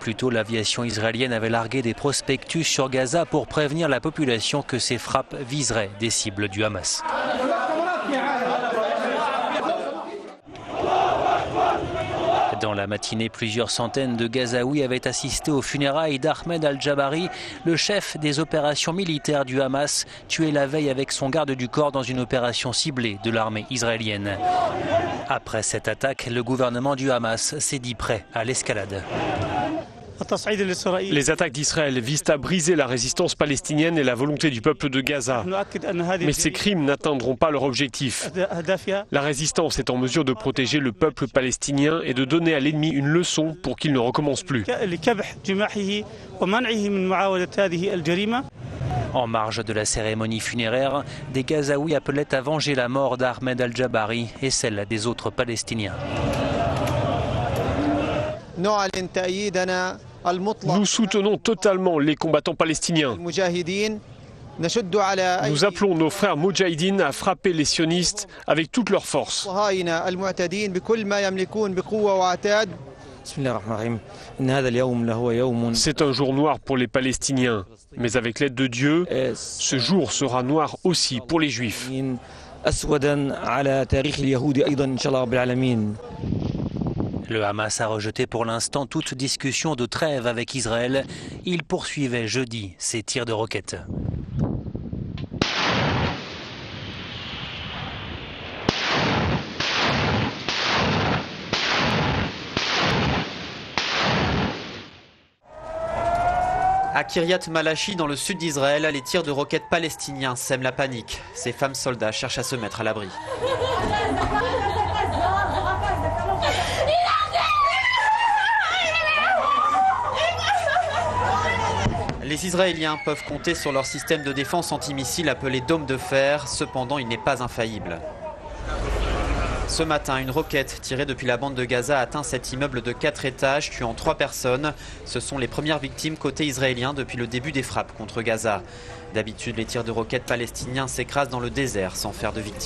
plus tôt, l'aviation israélienne avait largué des prospectus sur Gaza pour prévenir la population que ces frappes viseraient des cibles du Hamas. Dans la matinée, plusieurs centaines de Gazaouis avaient assisté aux funérailles d'Ahmed al-Jabari, le chef des opérations militaires du Hamas, tué la veille avec son garde du corps dans une opération ciblée de l'armée israélienne. Après cette attaque, le gouvernement du Hamas s'est dit prêt à l'escalade. Les attaques d'Israël visent à briser la résistance palestinienne et la volonté du peuple de Gaza. Mais ces crimes n'atteindront pas leur objectif. La résistance est en mesure de protéger le peuple palestinien et de donner à l'ennemi une leçon pour qu'il ne recommence plus. En marge de la cérémonie funéraire, des Gazaouis appelaient à venger la mort d'Ahmed al-Jabari et celle des autres Palestiniens. Nous soutenons totalement les combattants palestiniens. Nous appelons nos frères moudjahidines à frapper les sionistes avec toute leur force. C'est un jour noir pour les Palestiniens, mais avec l'aide de Dieu, ce jour sera noir aussi pour les Juifs. Le Hamas a rejeté pour l'instant toute discussion de trêve avec Israël. Il poursuivait jeudi ses tirs de roquettes. À Kiryat Malachi, dans le sud d'Israël, les tirs de roquettes palestiniens sèment la panique. Ces femmes soldats cherchent à se mettre à l'abri. Les Israéliens peuvent compter sur leur système de défense antimissile appelé Dôme de fer, cependant il n'est pas infaillible. Ce matin, une roquette tirée depuis la bande de Gaza a atteint cet immeuble de 4 étages, tuant 3 personnes. Ce sont les premières victimes côté israélien depuis le début des frappes contre Gaza. D'habitude, les tirs de roquettes palestiniens s'écrasent dans le désert sans faire de victimes.